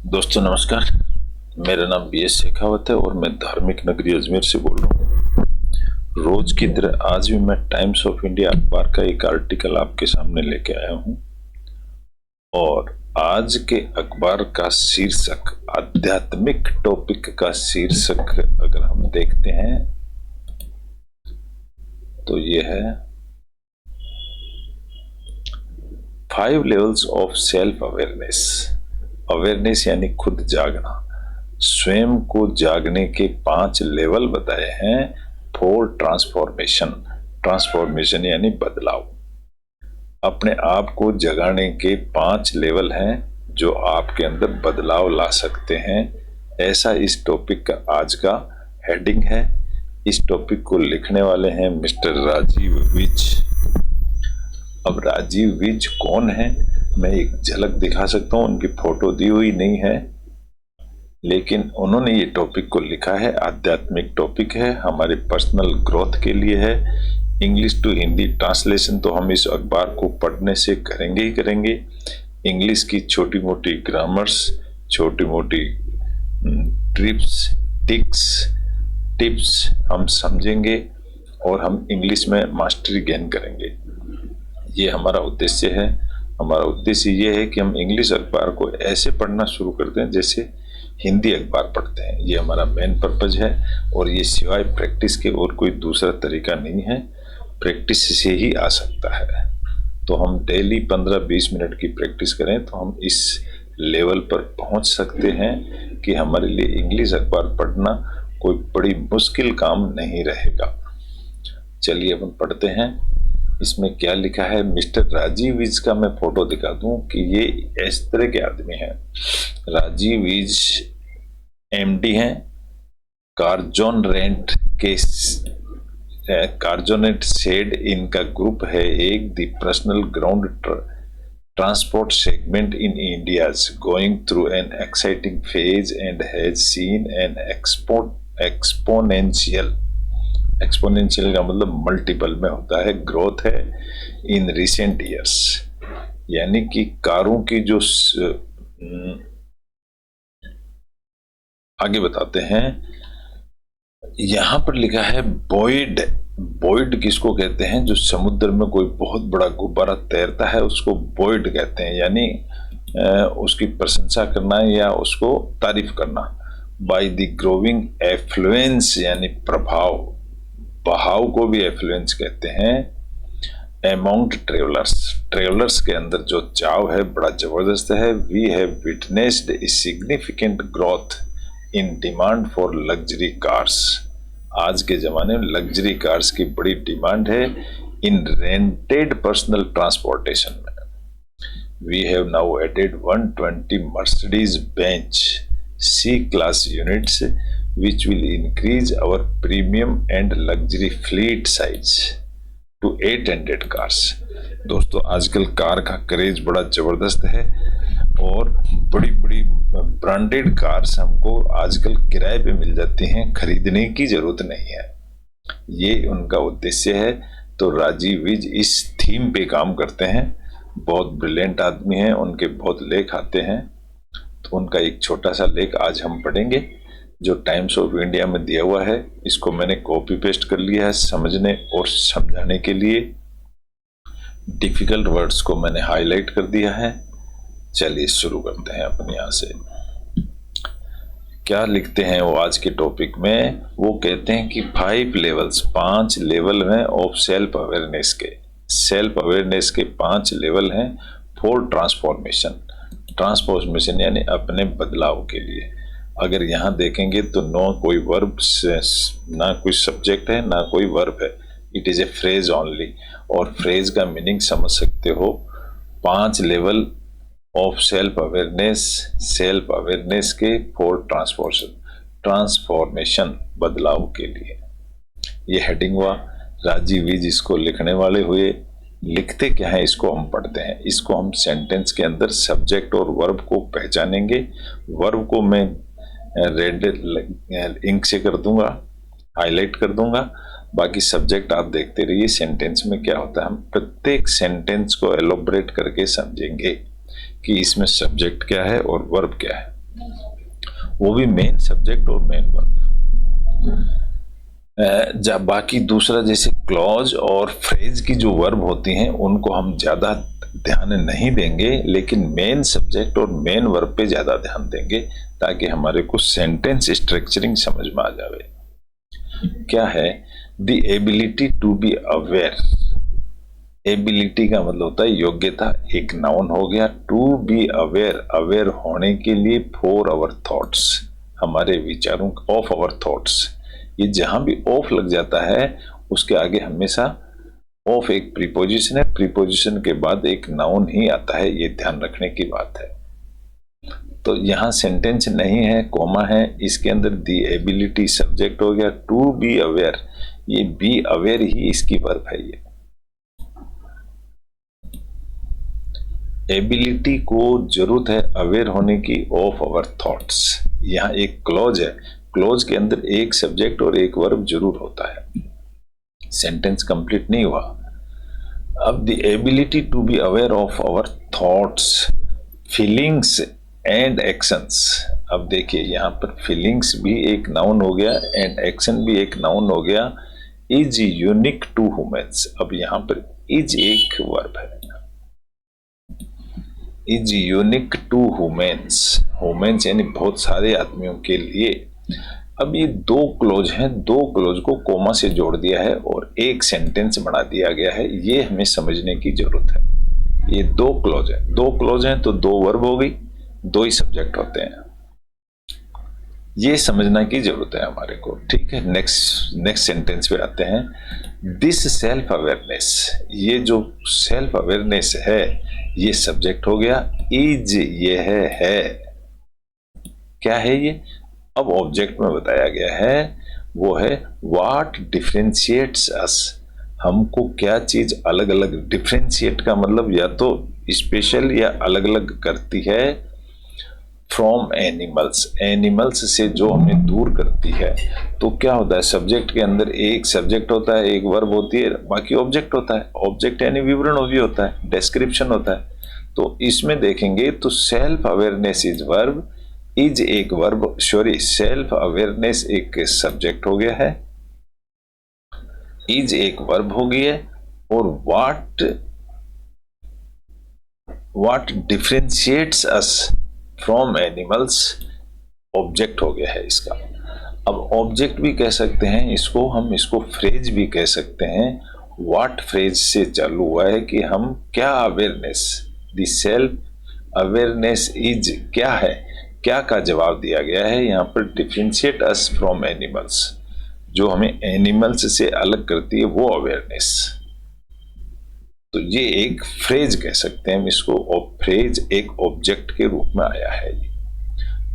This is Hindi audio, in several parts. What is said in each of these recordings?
दोस्तों नमस्कार। मेरा नाम BS शेखावत है और मैं धार्मिक नगरी अजमेर से बोल रहा हूँ। रोज की तरह आज भी मैं टाइम्स ऑफ इंडिया अखबार का एक आर्टिकल आपके सामने लेके आया हूँ और आज के अखबार का शीर्षक आध्यात्मिक टॉपिक का शीर्षक अगर हम देखते हैं तो ये है 5 levels of self awareness. Awareness यानी खुद जागना, स्वयं को जागने के 5 लेवल बताए हैं फॉर ट्रांसफॉर्मेशन। ट्रांसफॉर्मेशन यानी बदलाव। अपने आप को जगाने के 5 लेवल हैं जो आपके अंदर बदलाव ला सकते हैं। ऐसा इस टॉपिक का आज का हेडिंग है। इस टॉपिक को लिखने वाले हैं मिस्टर राजीव विज। अब राजीव विज कौन है, मैं एक झलक दिखा सकता हूँ। उनकी फोटो दी हुई नहीं है, लेकिन उन्होंने ये टॉपिक को लिखा है। आध्यात्मिक टॉपिक है, हमारे पर्सनल ग्रोथ के लिए है। इंग्लिश टू हिंदी ट्रांसलेशन तो हम इस अखबार को पढ़ने से करेंगे ही करेंगे। इंग्लिश की छोटी मोटी ग्रामर्स, छोटी मोटी टिप्स हम समझेंगे और हम इंग्लिश में मास्टरी गेन करेंगे। ये हमारा उद्देश्य है। हमारा उद्देश्य ये है कि हम इंग्लिश अखबार को ऐसे पढ़ना शुरू कर दें जैसे हिंदी अखबार पढ़ते हैं। ये हमारा मेन पर्पज है और ये सिवाय प्रैक्टिस के और कोई दूसरा तरीका नहीं है। प्रैक्टिस से ही आ सकता है। तो हम डेली 15-20 मिनट की प्रैक्टिस करें तो हम इस लेवल पर पहुंच सकते हैं कि हमारे लिए इंग्लिश अखबार पढ़ना कोई बड़ी मुश्किल काम नहीं रहेगा। चलिए अपन पढ़ते हैं। इसमें क्या लिखा है। मिस्टर राजीव विज का मैं फोटो दिखा दूं कि ये इस तरह के आदमी हैं। राजीव विज MD हैं। कार्जोन रेंट के कार्जोनेट शेड इनका ग्रुप है। एक the personal ground transport segment in India going through an exciting phase and has seen an exponential का मतलब मल्टीपल में होता है, ग्रोथ है इन रिसेंट ईयर्स। यानी कि कारों की जो आगे बताते हैं। यहां पर लिखा है बॉयड किसको कहते हैं, जो समुद्र में कोई बहुत बड़ा गुब्बारा तैरता है उसको बॉयड कहते हैं। यानी उसकी प्रशंसा करना या उसको तारीफ करना। बाय द ग्रोविंग एफ्लुएंस यानी प्रभाव, बहाव को भी एफ्लुएंस कहते हैं। अमॉन्ग ट्रेवलर्स के अंदर जो चाव है बड़ा जबरदस्त है। We have witnessed a significant growth in demand for luxury cars. आज के जमाने में लग्जरी कार्स की बड़ी डिमांड है इन रेंटेड पर्सनल ट्रांसपोर्टेशन में। We have now added 120 Mercedes Benz C-class units which will increase our premium and luxury fleet size to 800 cars। दोस्तों आजकल कार का क्रेज बड़ा जबरदस्त है और बड़ी बड़ी ब्रांडेड कार्स हमको आजकल किराए पे मिल जाती हैं, खरीदने की जरूरत नहीं है। ये उनका उद्देश्य है। तो राजीव विज इस थीम पे काम करते हैं। बहुत ब्रिलियंट आदमी हैं, उनके बहुत लेख आते हैं। तो उनका एक छोटा सा लेख आज हम पढ़ेंगे जो टाइम्स ऑफ इंडिया में दिया हुआ है। इसको मैंने कॉपी पेस्ट कर लिया है समझने और समझाने के लिए। डिफिकल्ट वर्ड्स को मैंने हाईलाइट कर दिया है। चलिए शुरू करते हैं अपन यहाँ से। क्या लिखते हैं वो आज के टॉपिक में। वो कहते हैं कि 5 लेवल हैं ऑफ सेल्फ अवेयरनेस के। सेल्फ अवेयरनेस के 5 लेवल हैं फॉर ट्रांसफॉर्मेशन यानी अपने बदलाव के लिए। अगर यहाँ देखेंगे तो नो कोई वर्ब, ना कोई सब्जेक्ट है ना कोई वर्ब है। It is a phrase only. और फ्रेज का मीनिंग समझ सकते हो। 5 लेवल ऑफ सेल्फ अवेयरनेस के फॉर ट्रांसफॉर्मेशन बदलाव के लिए। ये हेडिंग हुआ। राजीव विज इसको लिखने वाले हुए। लिखते क्या है इसको हम पढ़ते हैं। इसको हम सेंटेंस के अंदर सब्जेक्ट और वर्ब को पहचानेंगे। वर्ब को मैं रेड इंक से कर दूंगा, हाईलाइट कर दूंगा। बाकी सब्जेक्ट आप देखते रहिए सेंटेंस में क्या होता है। हम प्रत्येक सेंटेंस को एलोबरेट करके समझेंगे कि इसमें सब्जेक्ट क्या है और वर्ब क्या है। वो भी मेन सब्जेक्ट और मेन वर्ब। बाकी दूसरा जैसे क्लॉज और फ्रेज की जो वर्ब होती हैं उनको हम ज़्यादा ध्यान नहीं देंगे, लेकिन मेन सब्जेक्ट और मेन वर्ब पे ज़्यादा ध्यान देंगे ताकि हमारे को सेंटेंस स्ट्रक्चरिंग समझ में आ जाए। क्या है? The ability to be aware. Ability का मतलब होता है योग्यता, एक नाउन हो गया। टू बी अवेयर, अवेयर होने के लिए, फॉर आवर थॉट्स, हमारे विचारों, ऑफ आवर थॉट्स। ये जहां भी ऑफ लग जाता है उसके आगे हमेशा ऑफ एक प्रीपोजिशन है, प्रीपोजिशन के बाद एक नाउन ही आता है, ये ध्यान रखने की बात है। तो यहाँ सेंटेंस नहीं है, कॉमा है, इसके अंदर दी एबिलिटी सब्जेक्ट हो गया, टू बी अवेयर, ये बी अवेयर ही इसकी वर्ब है। ये एबिलिटी को जरूरत है अवेयर होने की ऑफ आवर थॉट्स। यहाँ एक क्लॉज है, क्लॉज के अंदर एक सब्जेक्ट और एक वर्ब जरूर होता है, सेंटेंस कंप्लीट नहीं हुआ। अब the ability to be aware of our thoughts, feelings and actions. अब देखिए यहाँ पर फीलिंग्स भी एक नाउन हो गया एंड एक्शन भी एक नाउन हो गया। इज यूनिक टू ह्यूमंस, अब यहाँ पर इज एक वर्ब है, is unique to humans, humans यानी बहुत सारे आदमियों के लिए। अब ये दो क्लोज हैं, दो क्लोज को कोमा से जोड़ दिया है और एक सेंटेंस बना दिया गया है, ये हमें समझने की जरूरत है। ये दो क्लोज है, दो क्लोज हैं तो दो वर्ब हो गई, दो ही सब्जेक्ट होते हैं, ये समझना की जरूरत है हमारे को। ठीक है, नेक्स्ट सेंटेंस पे आते हैं। दिस सेल्फ अवेयरनेस, ये जो सेल्फ अवेयरनेस है ये सब्जेक्ट हो गया। इज ये है, क्या है ये? अब ऑब्जेक्ट में बताया गया है, वो है व्हाट डिफरेंशिएट्स अस, हमको क्या चीज अलग अलग, डिफरेंशिएट का मतलब या तो स्पेशल या अलग अलग करती है फ्रॉम एनिमल्स, एनिमल्स से जो हमें दूर करती है। तो क्या होता है, सब्जेक्ट के अंदर एक सब्जेक्ट होता है, एक वर्ब होती है, बाकी ऑब्जेक्ट होता है। ऑब्जेक्ट यानी विवरण भी होता है, डिस्क्रिप्शन होता है। तो इसमें देखेंगे तो self awareness is verb, is एक वर्ब, सॉरी सेल्फ अवेयरनेस एक सब्जेक्ट हो गया है, इज एक वर्ब हो गई है, और what differentiates us from animals object हो गया है इसका। अब ऑब्जेक्ट भी कह सकते हैं इसको, हम इसको फ्रेज भी कह सकते हैं। व्हाट फ्रेज से चालू हुआ है कि हम क्या awareness, the self awareness is क्या है, क्या का जवाब दिया गया है यहाँ पर, डिफरेंशिएट अस फ्रॉम एनिमल्स, जो हमें एनिमल्स से अलग करती है वो अवेयरनेस। तो ये एक फ्रेज कह सकते हैं हम इसको, और फ्रेज एक ऑब्जेक्ट के रूप में आया है,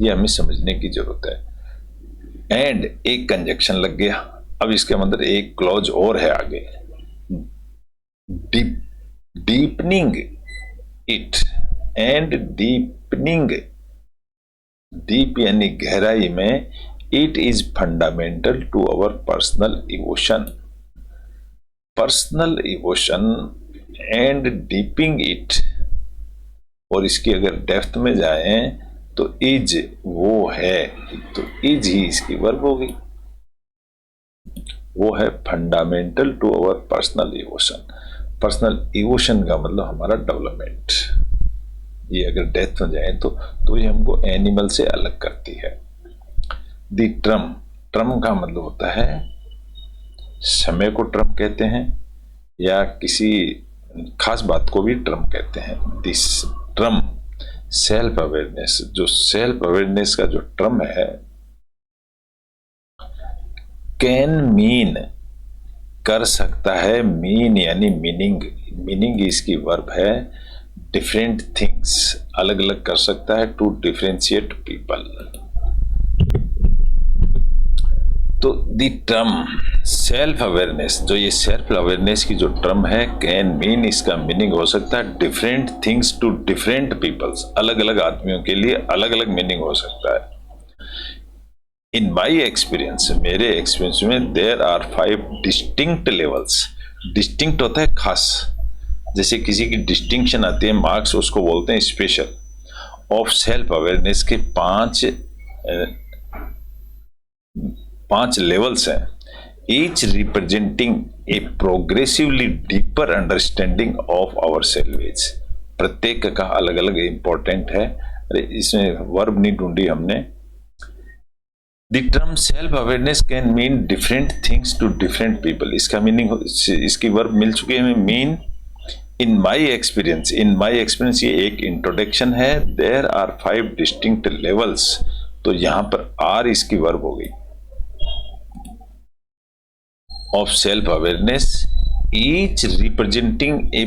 ये हमें समझने की जरूरत है। एंड एक कंजक्शन लग गया, अब इसके अंदर एक क्लॉज और है आगे, deepening it and deepening, deep यानी गहराई में, it is fundamental to our personal emotion, personal emotion and deepening it. और इसकी अगर डेप्थ में जाएं तो इज वो है, तो इज ही इसकी वर्ब हो गई, वो है fundamental to our personal emotion. Personal emotion का मतलब हमारा डेवलपमेंट, ये अगर डेप्थ में जाए तो ये हमको एनिमल से अलग करती है। द ट्रम, ट्रम का मतलब होता है समय को ट्रम कहते हैं, या किसी खास बात को भी ट्रम कहते हैं। दिस ट्रम सेल्फ अवेयरनेस, जो सेल्फ अवेयरनेस का जो ट्रम है, कैन मीन कर सकता है, मीन यानी मीनिंग, मीनिंग इसकी वर्ब है, डिफरेंट थिंग्स अलग अलग कर सकता है, टू डिफरेंशिएट पीपल। तो द टर्म सेल्फ अवेयरनेस, जो ये सेल्फ अवेयरनेस की जो टर्म है, कैन मीन, इसका मीनिंग हो सकता है different things to different peoples, अलग अलग आदमियों के लिए अलग अलग मीनिंग हो सकता है। इन माई एक्सपीरियंस, मेरे एक्सपीरियंस में, there are 5 distinct levels. Distinct होता है खास, जैसे किसी की डिस्टिंक्शन आती है, मार्क्स, उसको बोलते हैं स्पेशल, ऑफ सेल्फ अवेयरनेस के पांच लेवल्स हैं, each representing a progressively deeper understanding of our selves. प्रत्येक का अलग अलग इंपॉर्टेंट है। अरे इसमें वर्ब नहीं ढूंढी हमने। The term self awareness can mean different things to different people। इसका मीनिंग, इसकी वर्ब मिल चुकी है हमें। मीन इन माई एक्सपीरियंस ये एक इंट्रोडक्शन है। There are 5 distinct levels. तो यहां पर आर इसकी वर्ब हो गई। Of self awareness, each representing a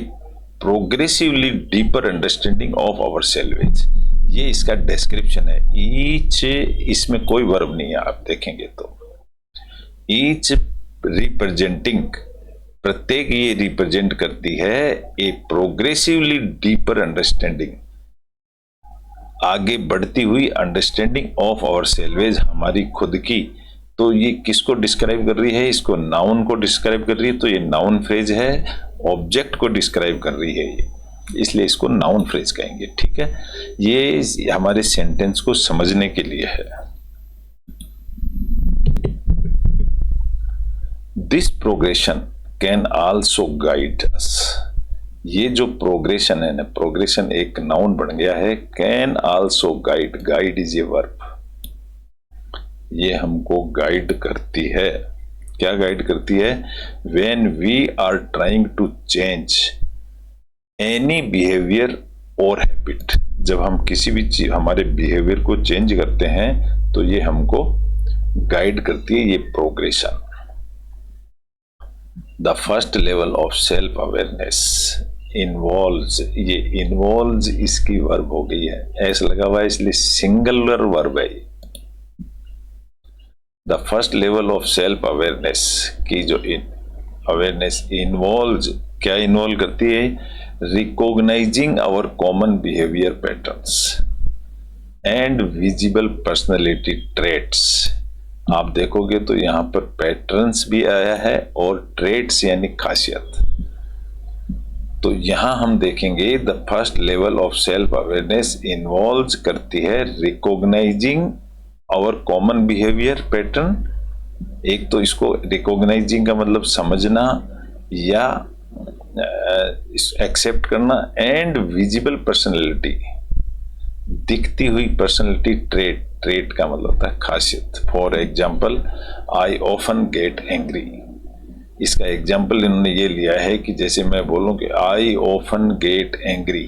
progressively deeper understanding of our selves. ये इसका डिस्क्रिप्शन है। ईच, इसमें कोई वर्ब नहीं है, आप देखेंगे तो। ईच रिप्रेजेंटिंग, प्रत्येक ये रिप्रेजेंट करती है ए प्रोग्रेसिवली डीपर अंडरस्टैंडिंग, आगे बढ़ती हुई अंडरस्टैंडिंग ऑफ आवर सेल्वेज, हमारी खुद की। तो ये किसको डिस्क्राइब कर रही है? इसको नाउन को डिस्क्राइब कर रही है। तो ये नाउन फ्रेज है, ऑब्जेक्ट को डिस्क्राइब कर रही है ये, इसलिए इसको नाउन फ्रेज कहेंगे। ठीक है, ये हमारे सेंटेंस को समझने के लिए है। This progression can also guide us. ये जो प्रोग्रेशन है ना, प्रोग्रेशन एक नाउन बन गया है। Can also guide, guide is a verb. ये हमको गाइड करती है। क्या गाइड करती है? When we are trying to change any behaviour or habit. जब हम किसी भी चीज, हमारे बिहेवियर को चेंज करते हैं, तो ये हमको गाइड करती है ये progression. The first level of self awareness involves, ये इन्वॉल्व्स इसकी वर्ब हो गई है, ऐसा लगा हुआ है इसलिए सिंगुलर वर्ब है। The first level of self awareness की जो अवेयरनेस इन्वॉल्व्स, क्या इन्वॉल्व करती है? Recognizing our common behaviour patterns and visible personality traits. आप देखोगे तो यहां पर पैटर्न्स भी आया है और ट्रेट्स यानी खासियत। तो यहां हम देखेंगे the first level of self awareness involves करती है recognizing our common behaviour pattern. एक तो इसको रिकॉग्नाइजिंग का मतलब समझना या एक्सेप्ट करना, एंड विजिबल पर्सनैलिटी, दिखती हुई पर्सनैलिटी ट्रेट, ट्रेट का मतलब होता है खासियत। For example, I often get angry. इसका एग्जाम्पल इन्होंने ये लिया है कि जैसे मैं बोलूं कि I often get angry.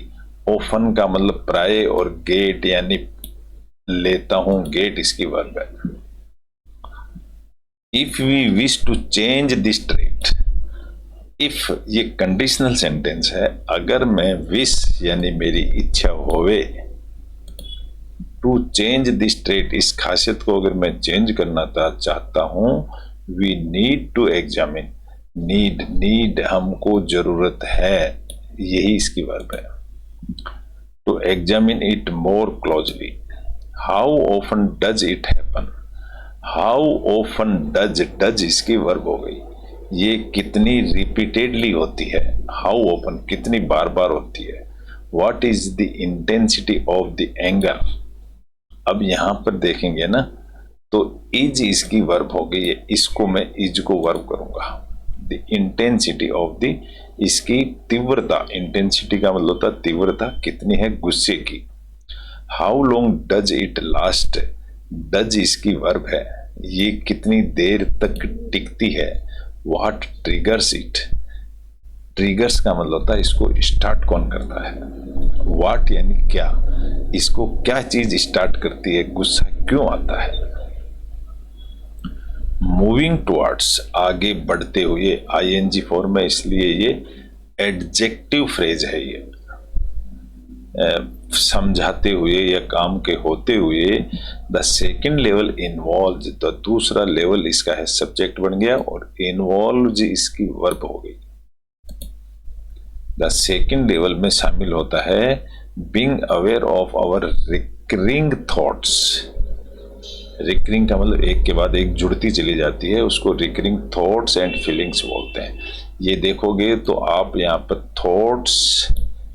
Often का मतलब प्राय और गेट यानी लेता हूं, गेट इसकी वर्ब है। If we wish to change this trait, if ये कंडीशनल सेंटेंस है। अगर मैं विश यानी मेरी इच्छा होवे, टू चेंज दिस ट्रेट, इस खासियत को अगर मैं चेंज करना चाहता हूं, we need to examine. Need हमको जरूरत है, यही इसकी वर्ब है। To examine it more closely. How often does it happen, how often does इसकी वर्ब हो गई। ये कितनी रिपीटेडली होती है, हाउ ऑफन कितनी बार बार होती है। What is the intensity of the anger. अब यहां पर देखेंगे ना, तो इज इसकी वर्ब हो गई है, इसको मैं इज को वर्ब करूंगा। द इंटेंसिटी ऑफ द, इसकी तीव्रता, इंटेंसिटी का मतलब होता है तीव्रता कितनी है गुस्से की। How long does it last, does इसकी वर्ब है, ये कितनी देर तक टिकती है। व्हाट ट्रिगर्स इट, ट्रिगर्स का मतलब होता है इसको स्टार्ट कौन करता है। व्हाट यानी क्या, इसको क्या चीज स्टार्ट करती है, गुस्सा क्यों आता है। मूविंग टुवर्ड्स, आगे बढ़ते हुए, आईएनजी फॉर्म है इसलिए ये एडजेक्टिव फ्रेज है। ये समझाते हुए या काम के होते हुए। द सेकेंड लेवल इन्वॉल्व, तो दूसरा लेवल इसका है सब्जेक्ट बन गया और इन्वॉल्व इसकी वर्ब हो गई। द सेकेंड लेवल में शामिल होता है being aware of our recurring thoughts. Recurring का मतलब एक के बाद एक जुड़ती चली जाती है, उसको रिकरिंग थॉट्स एंड फीलिंग्स बोलते हैं। ये देखोगे तो आप यहाँ पर थॉट्स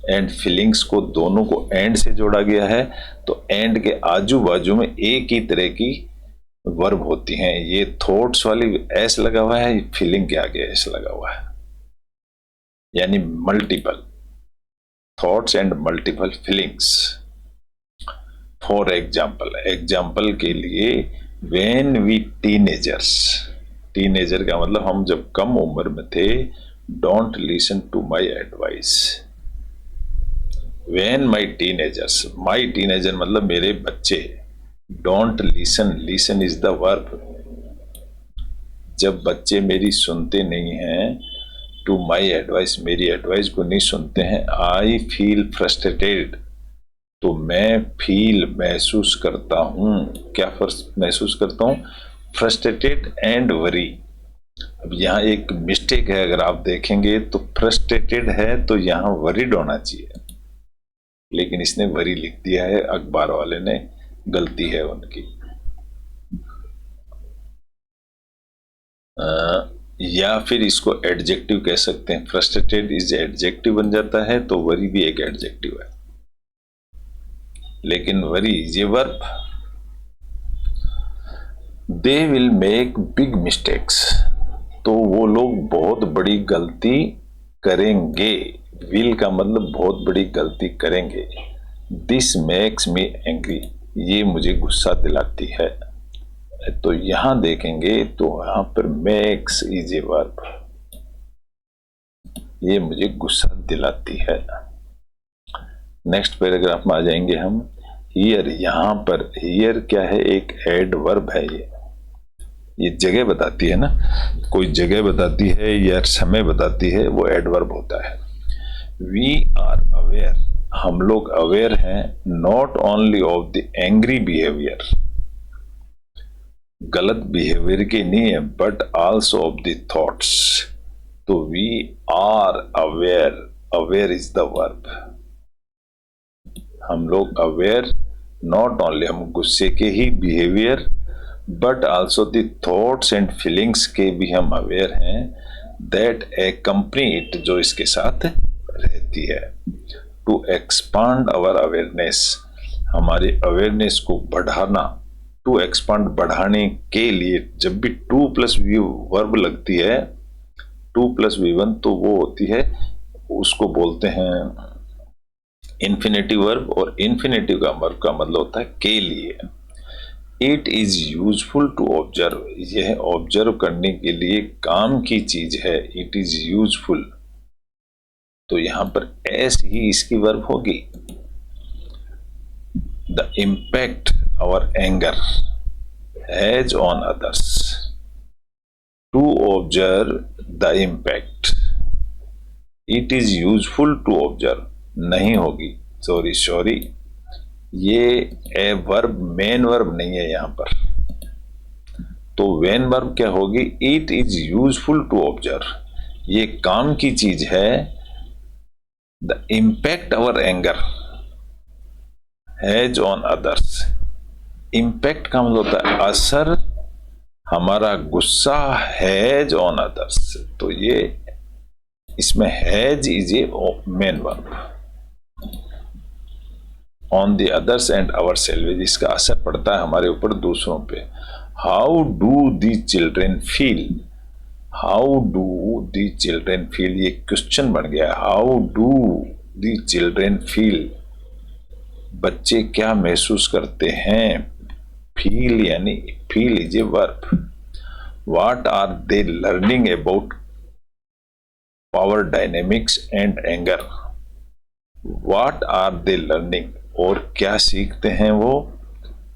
एंड फीलिंग्स को दोनों को एंड से जोड़ा गया है, तो एंड के आजू बाजू में एक ही तरह की वर्ब होती हैं। ये थॉट्स वाली एस लगा हुआ है, फीलिंग के आगे एस लगा हुआ है, यानी multiple thoughts and multiple feelings. For example के लिए व्हेन वी टीनेजर्स, टीनेजर का मतलब हम जब कम उम्र में थे, don't listen to my advice. When my teenager मतलब मेरे बच्चे, don't listen, listen is the verb. जब बच्चे मेरी सुनते नहीं हैं, टू माई एडवाइस, मेरी एडवाइस को नहीं सुनते हैं, आई फील फ्रस्ट्रेटेड, तो मैं फील महसूस करता हूं, क्या महसूस करता हूं, फ्रस्ट्रेटेड एंड वरी। अब यहाँ एक मिस्टेक है, अगर आप देखेंगे तो फ्रस्ट्रेटेड है तो यहाँ वरीड होना चाहिए, लेकिन इसने वरी लिख दिया है, अखबार वाले ने, गलती है उनकी। या फिर इसको एडजेक्टिव कह सकते हैं, फ्रस्ट्रेटेड इज एडजेक्टिव बन जाता है, तो वरी भी एक एडजेक्टिव है, लेकिन worry is a verb. They will make big mistakes, तो वो लोग बहुत बड़ी गलती करेंगे। विल का मतलब बहुत बड़ी गलती करेंगे। दिस मेक्स मी एंग्री, ये मुझे गुस्सा दिलाती है। तो यहां देखेंगे तो यहां पर मेक्स इज ए वर्ब, ये मुझे गुस्सा दिलाती है। नेक्स्ट पैराग्राफ में आ जाएंगे हम। हियर, यहां पर हियर क्या है, एक एड वर्ब है। ये जगह बताती है ना, कोई जगह बताती है या समय बताती है, वो एड वर्ब होता है। वी आर अवेयर, हम लोग अवेयर हैं, not only of the angry behaviour, गलत बिहेवियर की नहीं है, but also of the thoughts. तो we are aware, aware is the verb. हम लोग अवेयर, नॉट ओनली हम गुस्से के ही behaviour, but also the thoughts and feelings के भी हम अवेयर हैं, दैट एक्कम्पनी इट, जो इसके साथ रहती है। टू एक्सपांड अवर अवेयरनेस, हमारे अवेयरनेस को बढ़ाना, टू एक्सपांड बढ़ाने के लिए, जब भी टू प्लस वी वर्ब लगती है, टू प्लस वी1, तो वो होती है, उसको बोलते हैं इन्फिनेटिव वर्ब, और इन्फिनेटिव का वर्ब का मतलब होता है के लिए। It is useful to observe, यह ऑब्जर्व करने के लिए काम की चीज है, इट इज यूजफुल, तो यहां पर एस ही इसकी वर्ब होगी। The impact our anger has on others, to observe the impact, it is useful to observe नहीं होगी, सॉरी, ये ए वर्ब मेन वर्ब नहीं है यहां पर, तो वेन वर्ब क्या होगी, it is useful to observe, ये काम की चीज है। The impact our anger has on others, impact का मतलब होता है असर, हमारा गुस्सा हैज ऑन अदर्स, तो ये इसमें has is a main verb. On the others and our self, इसका असर पड़ता है हमारे ऊपर, दूसरों पे। How do the children feel, how do the children feel, ये क्वेश्चन बन गया। How do the children feel, बच्चे क्या महसूस करते हैं। फील यानी feel is a verb. What are they learning about power dynamics and anger, what are they learning, और क्या सीखते हैं वो,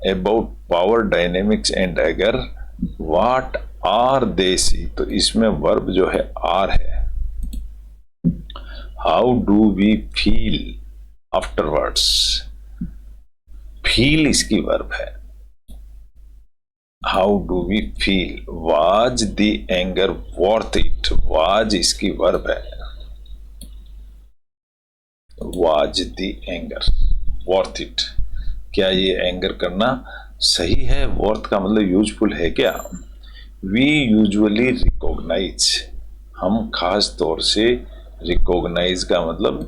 about power dynamics and anger, what are they see, तो इसमें वर्ब जो है आर है। How do we feel afterwards, feel इसकी वर्ब है। How do we feel, was the anger worth it, was इसकी वर्ब है, was the anger worth it, क्या ये एंगर करना सही है, वर्थ का मतलब यूजफुल है क्या। वी यूजुअली रिकॉग्नाइज, हम खास तौर से, रिकॉग्नाइज का मतलब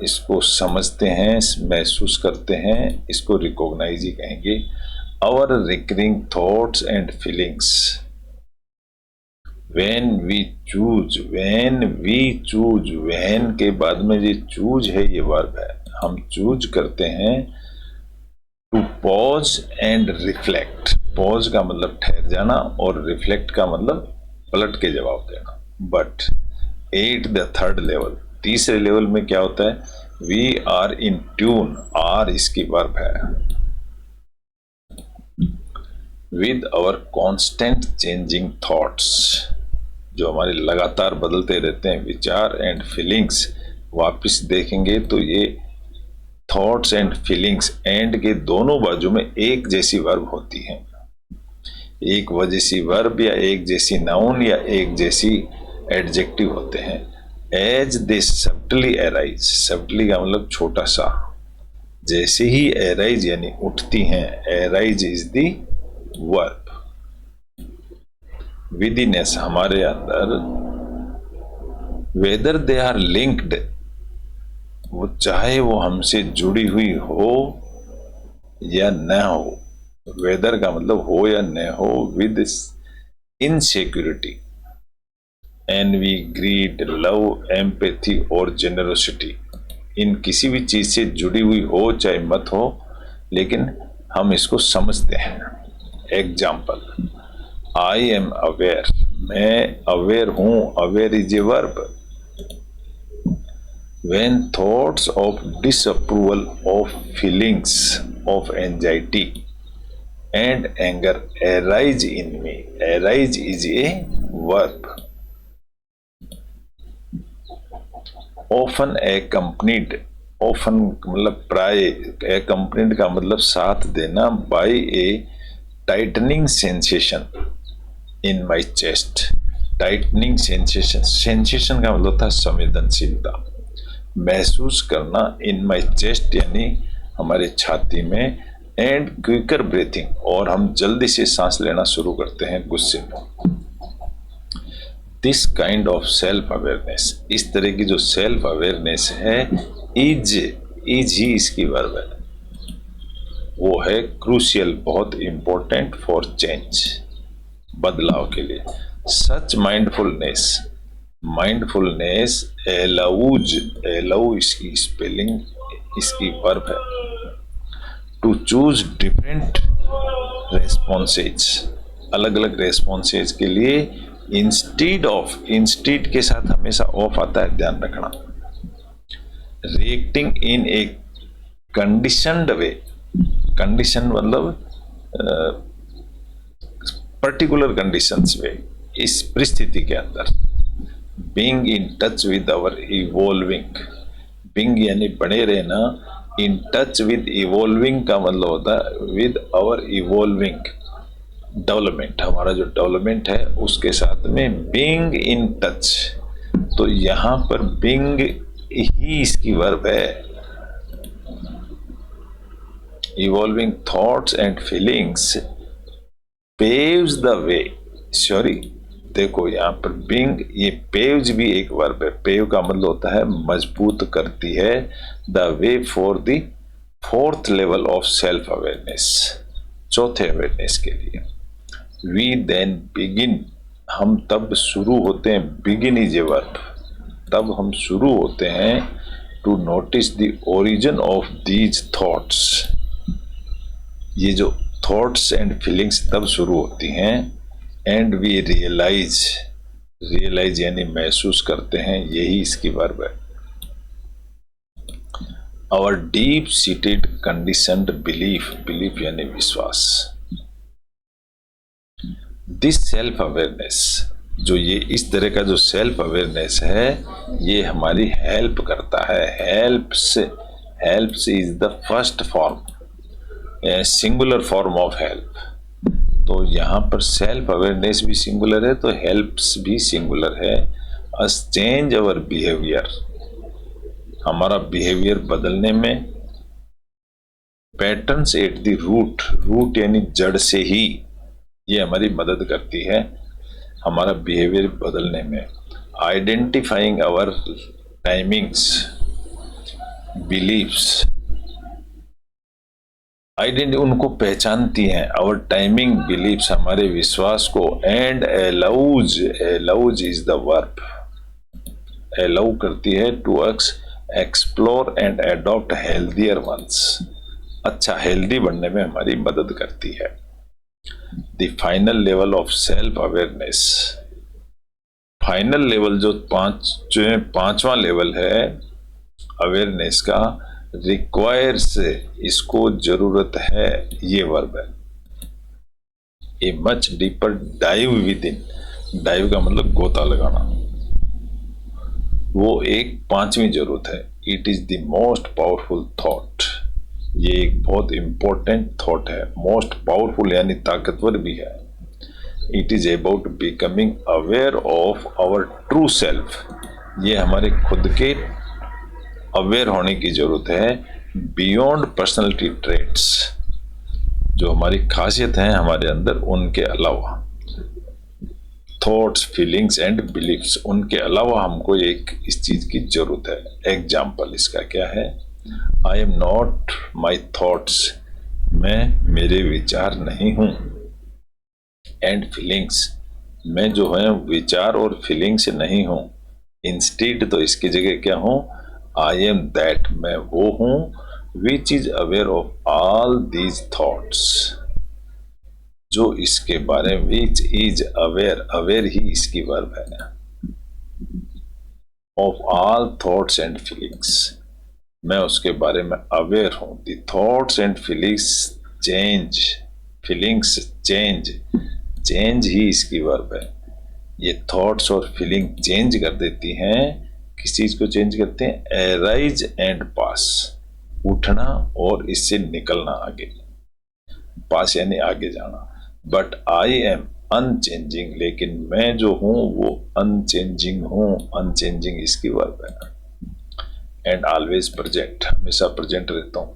इसको समझते हैं, महसूस करते हैं, इसको रिकॉग्नाइज ही कहेंगे। Our recurring thoughts and feelings, when we choose, when के बाद में ये चूज है, ये वर्ब है, हम चूज करते हैं to pause and reflect. Pause का मतलब ठहर जाना और रिफ्लेक्ट का मतलब पलट के जवाब देना। But at the third level, तीसरे लेवल में क्या होता है, we are in tune, are इसकी वर्ब है, with our constant changing thoughts, जो हमारे लगातार बदलते रहते हैं विचार एंड फीलिंग्स। वापस देखेंगे तो ये थॉट्स एंड फीलिंग्स, एंड के दोनों बाजू में एक जैसी वर्ब होती हैं, एक जैसी वर्ब या एक जैसी नाउन या एक जैसी एडजेक्टिव होते हैं। एज दे सब्टली अराइज, सब्टली का मतलब छोटा सा, जैसे ही अराइज यानी उठती हैं, अराइज इज दी वर्ब। विदिनेस हमारे अंदर, वेदर दे आर लिंक्ड, वो चाहे वो हमसे जुड़ी हुई हो या न हो, वेदर का मतलब हो या न हो, with insecurity, envy, greed, love, empathy और जेनरोसिटी, इन किसी भी चीज से जुड़ी हुई हो चाहे मत हो, लेकिन हम इसको समझते हैं। एग्जाम्पल, आई एम अवेयर, मैं अवेयर हूं, aware is a verb. When thoughts of disapproval, of feelings of anxiety and anger arise in me, arise is a verb. Often accompanied, often मतलब प्राय, accompanied का मतलब साथ देना, by a tightening sensation in my chest, tightening sensation, sensation का मतलब था संवेदनशीलता, महसूस करना, इन माई चेस्ट यानी हमारे छाती में, एंड क्विकर ब्रीथिंग, और हम जल्दी से सांस लेना शुरू करते हैं गुस्से में। This kind of self awareness, इस तरह की जो सेल्फ अवेयरनेस है, इज ही इसकी वर्ब है, वो है क्रूशियल, बहुत इंपॉर्टेंट फॉर चेंज, बदलाव के लिए। सच माइंडफुलनेस, माइंडफुलनेस एलाउज, एलाउ इसकी स्पेलिंग, इसकी वर्ब है, टू चूज डिफरेंट रेस्पॉन्सेज, अलग अलग रेस्पॉन्सेज के लिए, इंस्टीड ऑफ, इंस्टीड के साथ हमेशा ऑफ आता है, ध्यान रखना। Reacting in a conditioned way, condition मतलब पर्टिकुलर कंडीशंस में, इस परिस्थिति के अंदर। Being in touch with our evolving, being यानी बने रहना, इन टच विद इवॉल्विंग का मतलब होता है विद आवर इवॉल्विंग डेवलपमेंट, हमारा जो डेवलपमेंट है उसके साथ में बीइंग इन टच, तो यहाँ पर बीइंग ही इसकी वर्ब है। Evolving thoughts and feelings paves the way, sorry देखो यहाँ पर बीइंग, ये पेव्स भी एक वर्ब है, पेव का मतलब होता है मजबूत करती है, the way for the fourth level of self awareness, चौथे अवेयरनेस के लिए। वी देन बिगिन, हम तब शुरू होते हैं, बिगिन इज ए वर्ब, तब हम शुरू होते हैं, to notice the origin of these thoughts, ये जो थॉट्स एंड फीलिंग्स तब शुरू होती हैं, एंड वी रियलाइज, रियलाइज यानी महसूस करते हैं, यही इसकी वर्ब है। Our deep seated conditioned belief, belief यानी विश्वास। दिस सेल्फ अवेयरनेस, जो ये इस तरह का जो सेल्फ अवेयरनेस है, ये हमारी हेल्प करता है, helps, helps is the first form, singular form of help. तो यहाँ पर सेल्फ अवेयरनेस भी सिंगुलर है, तो हेल्प्स भी सिंगुलर है। अस चेंज अवर बिहेवियर, हमारा बिहेवियर बदलने में, patterns at the root, root यानी जड़ से ही, ये हमारी मदद करती है हमारा बिहेवियर बदलने में। Identifying our timings, beliefs, identity उनको पहचानती हैं, आवर टाइमिंग बिलीव्स हमारे विश्वास को, and allows, allows is the verb, allow करती है to explore and adopt healthier ones, अच्छा हेल्दी बनने में हमारी मदद करती है। The final level of self awareness, final level जो पांचवा लेवल है अवेयरनेस का, रिक्वायर्स, इसको जरूरत है, ये वर्ब है, a much deeper dive within, dive का मतलब गोता लगाना, वो एक पांचवी जरूरत है। It is the most powerful thought, ये एक बहुत इंपॉर्टेंट थॉट है, मोस्ट पावरफुल यानी ताकतवर भी है। It is about becoming aware of our true self, ये हमारे खुद के अवेयर होने की जरूरत है, बियॉन्ड पर्सनैलिटी ट्रेट्स, जो हमारी खासियत है हमारे अंदर उनके अलावा, थॉट्स फीलिंग्स एंड बिलीफ्स, उनके अलावा हमको एक इस चीज की जरूरत है। एग्जाम्पल इसका क्या है, I am not my thoughts, मैं मेरे विचार नहीं हूं, एंड फीलिंग्स, मैं जो है विचार और फीलिंग से नहीं हूं, इंस्टीड तो इसकी जगह क्या हूं, आई एम दैट, मैं वो हूं, which is aware of all these thoughts, जो इसके बारे में, विच इज अवेयर, अवेयर ही इसकी वर्ब है, of all thoughts and feelings, मैं उसके बारे में अवेयर हूं। The thoughts and feelings change, feelings change, change ही इसकी वर्ब है, ये थॉट्स और फीलिंग चेंज कर देती हैं, किस चीज को चेंज करते हैं, एराइज एंड पास, उठना और इससे निकलना आगे, पास यानी आगे जाना। बट आई एम अनचेंजिंग, लेकिन मैं जो हूं वो अनचेंजिंग हूं, अनचेंजिंग इसकी वर्ब है। एंड ऑलवेज प्रेजेंट, हमेशा प्रेजेंट रहता हूं।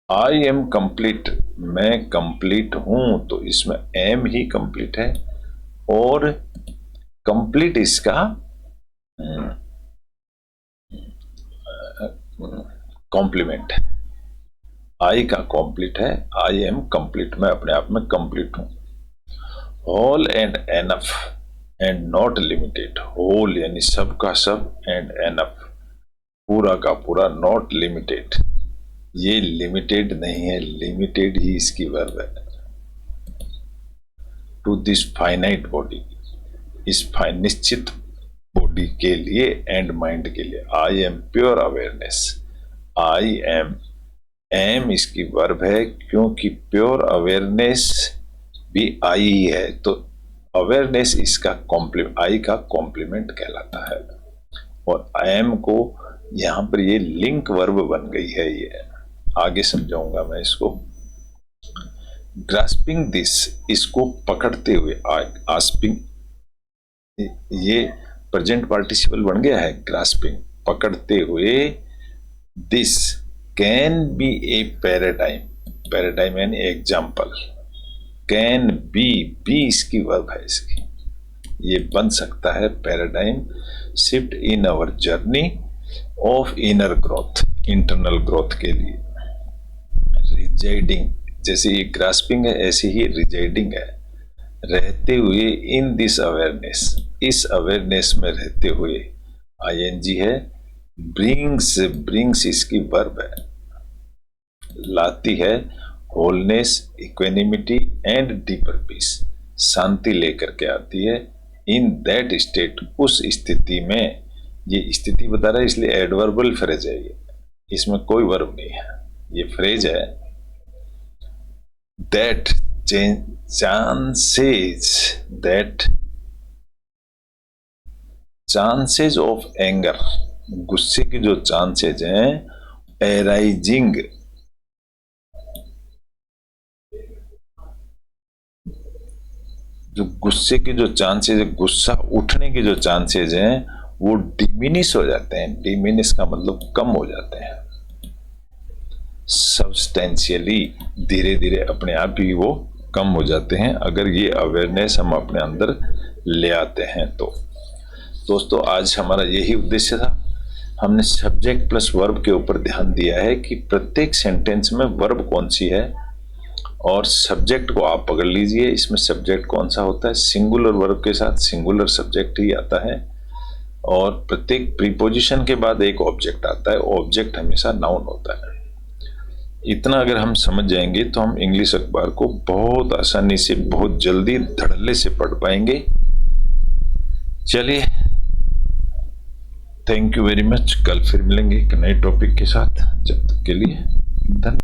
आई एम कंप्लीट, मैं कंप्लीट हूं, तो इसमें एम ही कंप्लीट है, और कंप्लीट इसका कॉम्प्लीमेंट है, आई का कॉम्प्लीट है, आई एम कंप्लीट, मैं अपने आप में कंप्लीट हूं। Whole and enough and not limited, whole यानी सब का सब, एंड एनफ पूरा का पूरा, नॉट लिमिटेड, ये लिमिटेड नहीं है, लिमिटेड ही इसकी वर्ब है। टू दिस फाइनाइट बॉडी, इस निश्चित बॉडी के लिए एंड माइंड के लिए, I am pure awareness, I am इसकी वर्ब है, क्योंकि प्योर अवेयरनेस भी आई ही है, तो अवेयरनेस इसका कॉम्प्लीमेंट, आई का कॉम्प्लीमेंट कहलाता है, और आई एम को यहां पर ये लिंक वर्ब बन गई है, ये आगे समझाऊंगा मैं इसको। ग्रास्पिंग दिस, इसको पकड़ते हुए, आस्पिंग, ये प्रेजेंट पार्टिसिपल बन गया है, ग्रास्पिंग पकड़ते हुए, this can be a paradigm, paradigm यानी एग्जाम्पल, कैन बी इसकी वर्ब है इसकी, ये बन सकता है paradigm, shift in our journey of inner growth, internal growth के लिए। रिजाइडिंग, जैसे ये ग्रास्पिंग है ऐसे ही रिजाइडिंग है, रहते हुए, इन दिस अवेयरनेस, इस अवेयरनेस में रहते हुए, आईएनजी है, ब्रिंग्स, ब्रिंग्स इसकी वर्ब है, लाती है, wholeness, equanimity and deeper peace, शांति लेकर के आती है, इन दैट स्टेट, उस स्थिति में, ये स्थिति बता रहा है इसलिए एडवर्बल फ्रेज है ये, इसमें कोई वर्ब नहीं है, ये फ्रेज है। दैट चांसेज ऑफ एंगर, गुस्से के जो चांसेज हैं, एराइजिंग, जो गुस्से के जो चांसेज, गुस्सा उठने के जो चांसेज हैं वो डिमिनिश हो जाते हैं, डिमिनिश का मतलब कम हो जाते हैं, सब्सटेंशियली, धीरे धीरे अपने आप ही वो कम हो जाते हैं, अगर ये अवेयरनेस हम अपने अंदर ले आते हैं तो। दोस्तों आज हमारा यही उद्देश्य था, हमने सब्जेक्ट प्लस वर्ब के ऊपर ध्यान दिया है कि प्रत्येक सेंटेंस में वर्ब कौन सी है, और सब्जेक्ट को आप पकड़ लीजिए। इसमें सब्जेक्ट कौन सा होता है, सिंगुलर वर्ब के साथ सिंगुलर सब्जेक्ट ही आता है, और प्रत्येक प्रीपोजिशन के बाद एक ऑब्जेक्ट आता है। ऑब्जेक्ट हमेशा नाउन होता है। इतना अगर हम समझ जाएंगे तो हम इंग्लिश अखबार को बहुत आसानी से, बहुत जल्दी, धड़ल्ले से पढ़ पाएंगे। चलिए, थैंक यू वेरी मच। कल फिर मिलेंगे एक नए टॉपिक के साथ। जब तक के लिए धन्यवाद।